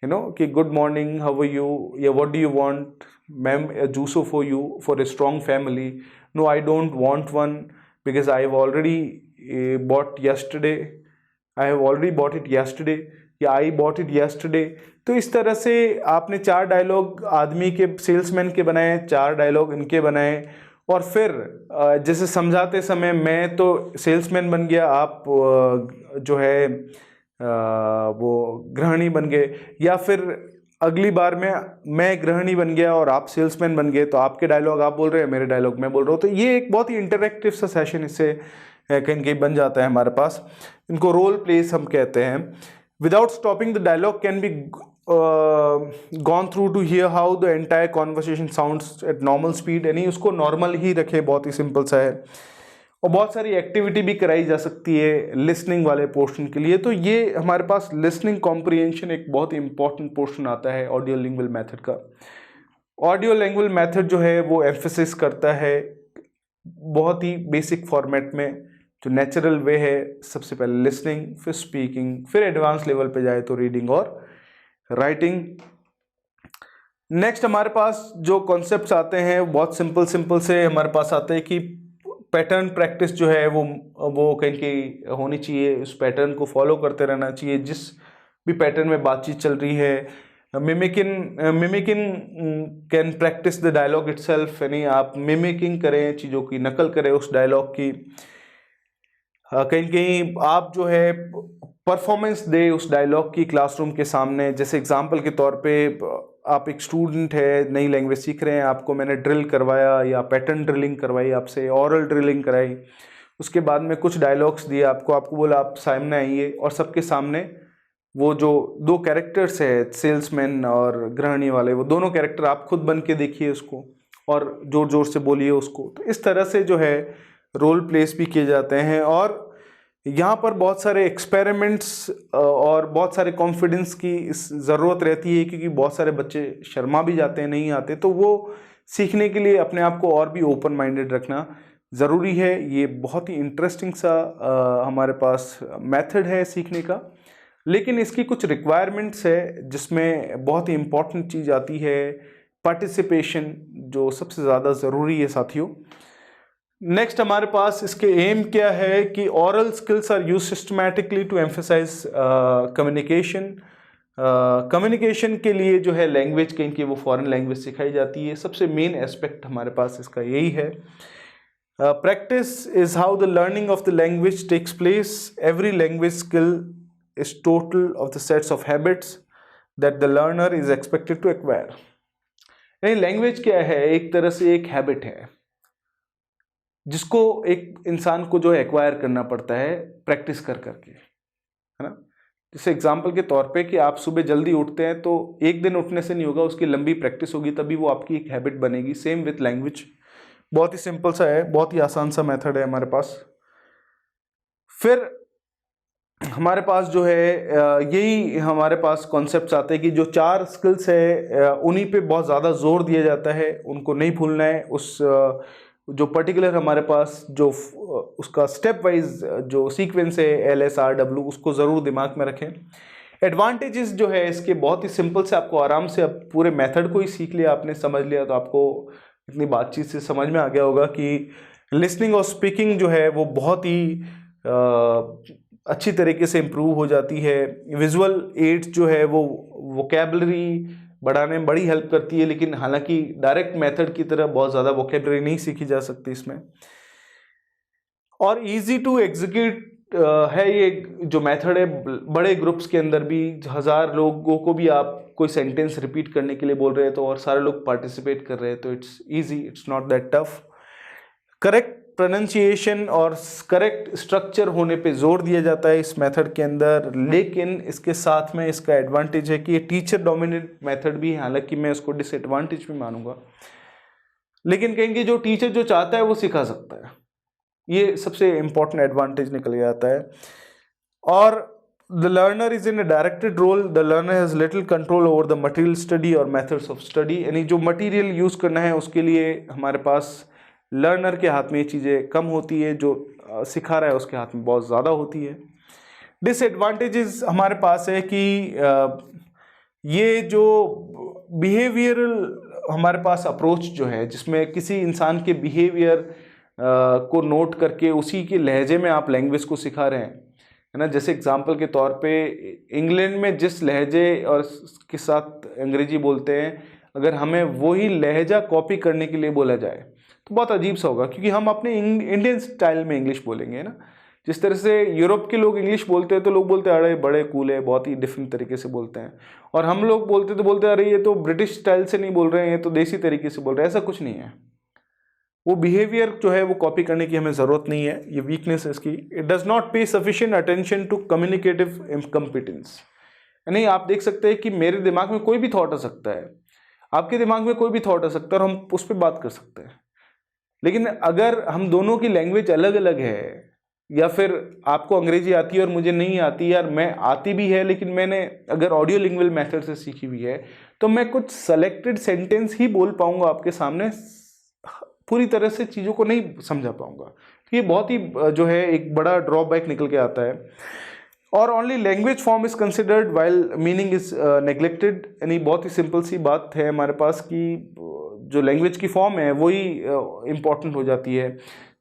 A: कि good morning, how are you, या what do you want ma'am, a juicer for you for a strong family. No, I don't want one because I have already bought yesterday, I have already bought it yesterday, या आई बॉट इट यस्टरडे। तो इस तरह से आपने 4 डायलॉग आदमी के, सेल्समैन के बनाए, 4 डायलॉग इनके बनाए, और फिर जैसे समझाते समय मैं तो सेल्समैन बन गया, आप जो है वो गृहिणी बन गए, या फिर अगली बार में मैं गृहिणी बन गया और आप सेल्समैन बन गए, तो आपके डायलॉग आप बोल रहे हैं, मेरे डायलॉग मैं बोल रहा हूँ। तो ये एक बहुत ही इंटरेक्टिव सा सेशन इससे कहीं कहीं बन जाता है हमारे पास। इनको रोल प्लेस हम कहते हैं। Without stopping, the dialogue can be gone through to hear how the entire conversation sounds at normal speed, यानी उसको नॉर्मल ही रखे, बहुत ही सिंपल सा है। और बहुत सारी एक्टिविटी भी कराई जा सकती है लिसनिंग वाले पोर्शन के लिए। तो ये हमारे पास लिसनिंग कॉम्प्रिहेंशन एक बहुत ही इंपॉर्टेंट पोर्शन आता है ऑडियो लिंगुअल मेथड का। ऑडियो लिंगुअल मेथड जो है वो एम्फेसिस करता है बहुत ही बेसिक फॉर्मेट में, जो नेचुरल वे है, सबसे पहले लिसनिंग, फिर स्पीकिंग, फिर एडवांस लेवल पे जाए तो रीडिंग और राइटिंग। नेक्स्ट हमारे पास जो कॉन्सेप्ट्स आते हैं बहुत सिंपल से हमारे पास आते हैं कि पैटर्न प्रैक्टिस जो है वो कहीं की होनी चाहिए, उस पैटर्न को फॉलो करते रहना चाहिए। जिस भी पैटर्न में बातचीत चल रही है, mimicking can practice the dialogue itself, यानी आप मिमिकिंग करें, चीज़ों की नकल करें उस डायलॉग की। कहीं कहीं आप जो है परफॉर्मेंस दे उस डायलॉग की क्लासरूम के सामने। जैसे एग्जांपल के तौर पे आप एक स्टूडेंट है, नई लैंग्वेज सीख रहे हैं, आपको मैंने ड्रिल करवाया या पैटर्न ड्रिलिंग करवाई, आपसे ऑरल ड्रिलिंग कराई, उसके बाद में कुछ डायलॉग्स दिए आपको बोला आप सामने आइए और सबके सामने वो जो दो कैरेक्टर्स है, सेल्समैन और गृहिणी वाले, वो दोनों कैरेक्टर आप खुद बन के देखिए उसको और जोर जोर से बोलिए उसको। तो इस तरह से जो है रोल प्लेस भी किए जाते हैं। और यहाँ पर बहुत सारे एक्सपेरिमेंट्स और बहुत सारे कॉन्फिडेंस की ज़रूरत रहती है, क्योंकि बहुत सारे बच्चे शर्मा भी जाते हैं, नहीं आते, तो वो सीखने के लिए अपने आप को और भी ओपन माइंडेड रखना ज़रूरी है। ये बहुत ही इंटरेस्टिंग सा हमारे पास मेथड है सीखने का, लेकिन इसकी कुछ रिक्वायरमेंट्स है जिसमें बहुत ही इम्पॉर्टेंट चीज़ आती है पार्टिसिपेशन, जो सबसे ज़्यादा ज़रूरी है साथियों। नेक्स्ट हमारे पास इसके एम क्या है कि oral skills are use systematically to emphasise communication. Communication के लिए जो है लैंग्वेज कहीं की वो फॉरेन लैंग्वेज सिखाई जाती है, सबसे मेन एस्पेक्ट हमारे पास इसका यही है। Practice is how the learning of the language takes place. Every language skill is total of the sets of habits that the learner is expected to acquire. यानी लैंग्वेज क्या है, एक तरह से एक हैबिट है जिसको एक इंसान को जो है एक्वायर करना पड़ता है प्रैक्टिस कर करके, है ना। जैसे एग्जांपल के तौर पे कि आप सुबह जल्दी उठते हैं, तो एक दिन उठने से नहीं होगा, उसकी लंबी प्रैक्टिस होगी, तभी वो आपकी एक हैबिट बनेगी। सेम विथ लैंग्वेज, बहुत ही सिंपल सा है, बहुत ही आसान सा मेथड है हमारे पास। फिर हमारे पास जो है यही हमारे पास कॉन्सेप्ट्स आते हैं कि जो 4 स्किल्स है उन्हीं पे बहुत ज़्यादा जोर दिया जाता है, उनको नहीं भूलना है। उस जो पर्टिकुलर हमारे पास जो उसका स्टेप वाइज जो सीक्वेंस है LSRW, उसको ज़रूर दिमाग में रखें। एडवांटेजेस जो है इसके बहुत ही सिंपल से, आपको आराम से अब पूरे मेथड को ही सीख लिया आपने, समझ लिया, तो आपको इतनी बातचीत से समझ में आ गया होगा कि लिसनिंग और स्पीकिंग जो है वो बहुत ही अच्छी तरीके से इम्प्रूव हो जाती है। विजुअल एड्स जो है वो वोकेबलरी बढ़ाने में बड़ी हेल्प करती है, लेकिन हालांकि डायरेक्ट मेथड की तरह बहुत ज़्यादा वोकेबलरी नहीं सीखी जा सकती इसमें। और इजी टू एग्जीक्यूट है ये जो मेथड है, बड़े ग्रुप्स के अंदर भी 1000 लोगों को भी आप कोई सेंटेंस रिपीट करने के लिए बोल रहे हैं तो और सारे लोग पार्टिसिपेट कर रहे हैं, तो it's easy, it's not that tough. Correct pronunciation और करेक्ट स्ट्रक्चर होने पे जोर दिया जाता है इस मेथड के अंदर, लेकिन इसके साथ में इसका एडवांटेज है कि ये टीचर डोमिनेट मेथड भी है, हालांकि मैं उसको डिसएडवांटेज भी मानूंगा, लेकिन कहेंगे जो टीचर जो चाहता है वो सिखा सकता है, ये सबसे इंपॉर्टेंट एडवांटेज निकल जाता है। और the learner is in a directed role, the learner has little control over the material study और मेथड्स ऑफ स्टडी। यानी जो मटेरियल यूज करना है उसके लिए हमारे पास लर्नर के हाथ में ये चीज़ें कम होती है, जो सिखा रहा है उसके हाथ में बहुत ज़्यादा होती है। डिसएडवांटेजेस हमारे पास है कि ये जो बिहेवियरल हमारे पास अप्रोच जो है, जिसमें किसी इंसान के बिहेवियर को नोट करके उसी के लहजे में आप लैंग्वेज को सिखा रहे हैं, है ना। जैसे एग्जांपल के तौर पे इंग्लैंड में जिस लहजे और के साथ अंग्रेजी बोलते हैं, अगर हमें वही लहजा कॉपी करने के लिए बोला जाए तो बहुत अजीब सा होगा, क्योंकि हम अपने इंडियन स्टाइल में इंग्लिश बोलेंगे ना। जिस तरह से यूरोप के लोग इंग्लिश बोलते हैं तो लोग बोलते हैं अरे बड़े कूल है, बहुत ही डिफरेंट तरीके से बोलते हैं, और हम लोग बोलते तो बोलते अरे ये तो ब्रिटिश स्टाइल से नहीं बोल रहे हैं, ये तो देसी तरीके से बोल रहे हैं। ऐसा कुछ नहीं है, वो बिहेवियर जो है वो कॉपी करने की हमें ज़रूरत नहीं है, ये वीकनेस है इसकी। It does not pay sufficient attention to communicative incompetence. नहीं, आप देख सकते हैं कि मेरे दिमाग में कोई भी थॉट आ सकता है, आपके दिमाग में कोई भी थॉट आ सकता है, और हम उस पर बात कर सकते हैं, लेकिन अगर हम दोनों की लैंग्वेज अलग अलग है, या फिर आपको अंग्रेजी आती है और मुझे नहीं आती, यार मैं आती भी है लेकिन मैंने अगर ऑडियो लिंग्वल मेथड से सीखी हुई है, तो मैं कुछ सेलेक्टेड सेंटेंस ही बोल पाऊंगा आपके सामने पूरी तरह से चीज़ों को नहीं समझा पाऊँगा। तो ये बहुत ही जो है एक बड़ा ड्रॉबैक निकल के आता है। और only language form is considered while meaning is neglected, यानी बहुत ही सिंपल सी बात है हमारे पास कि जो लैंग्वेज की फॉर्म है वही इम्पॉर्टेंट हो जाती है।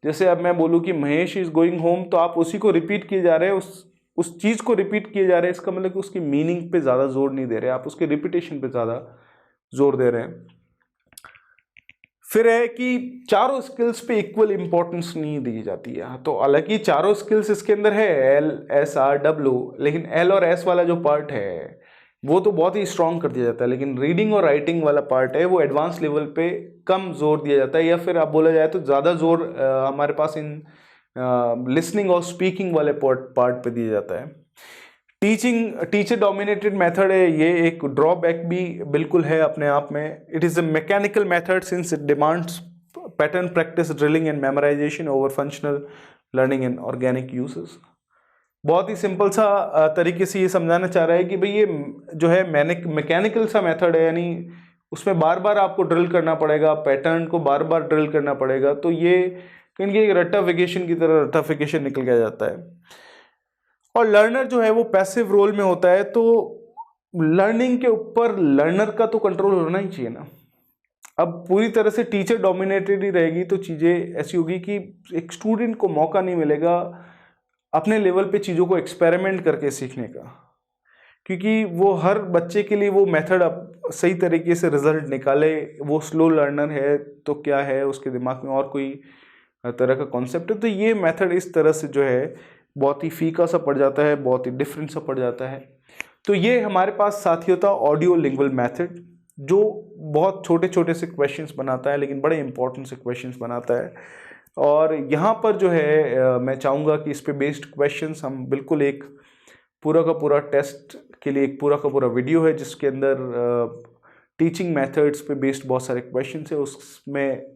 A: जैसे अब मैं बोलूँ कि महेश इज़ गोइंग होम, तो आप उसी को रिपीट किए जा रहे हैं, उस चीज़ को रिपीट किए जा रहे हैं। इसका मतलब कि उसकी मीनिंग पे ज़्यादा जोर नहीं दे रहे, आप उसके रिपीटेशन पे ज़्यादा जोर दे रहे हैं। फिर है कि चारों स्किल्स पे इक्वल इंपॉर्टेंस नहीं दी जाती है। तो हालांकि चारों स्किल्स इसके अंदर है LSRW, लेकिन L और S वाला जो पार्ट है वो तो बहुत ही स्ट्रॉन्ग कर दिया जाता है, लेकिन रीडिंग और राइटिंग वाला पार्ट है वो एडवांस लेवल पे कम जोर दिया जाता है, या फिर आप बोला जाए तो ज़्यादा जोर हमारे पास इन लिसनिंग और स्पीकिंग वाले पार्ट पे दिया जाता है। टीचर डोमिनेटेड मेथड है, ये एक ड्रॉबैक भी बिल्कुल है अपने आप में। It is a mechanical method since it demands pattern practice, drilling and memorisation over functional learning and organic uses. बहुत ही सिंपल सा तरीके से ये समझाना चाह रहा है कि भाई ये जो है मैकेनिकल सा मेथड है, यानी उसमें बार बार आपको ड्रिल करना पड़ेगा, पैटर्न को बार बार ड्रिल करना पड़ेगा। तो ये कहीं एक रट्टाफिकेशन की तरह रट्टाफिकेशन निकल के आ जाता है। और लर्नर जो है वो पैसिव रोल में होता है, तो लर्निंग के ऊपर लर्नर का तो कंट्रोल होना ही चाहिए ना। अब पूरी तरह से टीचर डोमिनेटेड ही रहेगी तो चीज़ें ऐसी होगी कि एक स्टूडेंट को मौका नहीं मिलेगा अपने लेवल पे चीज़ों को एक्सपेरिमेंट करके सीखने का, क्योंकि वो हर बच्चे के लिए वो मेथड अब सही तरीके से रिजल्ट निकाले। वो स्लो लर्नर है तो क्या है, उसके दिमाग में और कोई तरह का कॉन्सेप्ट है, तो ये मेथड इस तरह से जो है बहुत ही फीका सा पड़ जाता है, बहुत ही डिफरेंट सा पड़ जाता है। तो ये हमारे पास साथियों था ऑडियो लिंगुअल मेथड, जो बहुत छोटे छोटे से क्वेश्चंस बनाता है लेकिन बड़े इंपॉर्टेंट से क्वेश्चंस बनाता है। और यहाँ पर जो है मैं चाहूँगा कि इस पे बेस्ड क्वेश्चंस हम बिल्कुल एक पूरा का पूरा टेस्ट के लिए एक पूरा का पूरा वीडियो है जिसके अंदर टीचिंग मेथड्स पे बेस्ड बहुत सारे क्वेश्चंस है, उसमें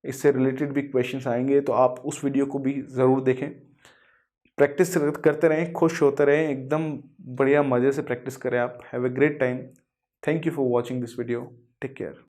A: इससे रिलेटेड भी क्वेश्चंस आएंगे, तो आप उस वीडियो को भी ज़रूर देखें। प्रैक्टिस करते रहें, खुश होते रहें, एकदम बढ़िया मज़े से प्रैक्टिस करें आप। Have a great time. Thank you for watching this video. Take care.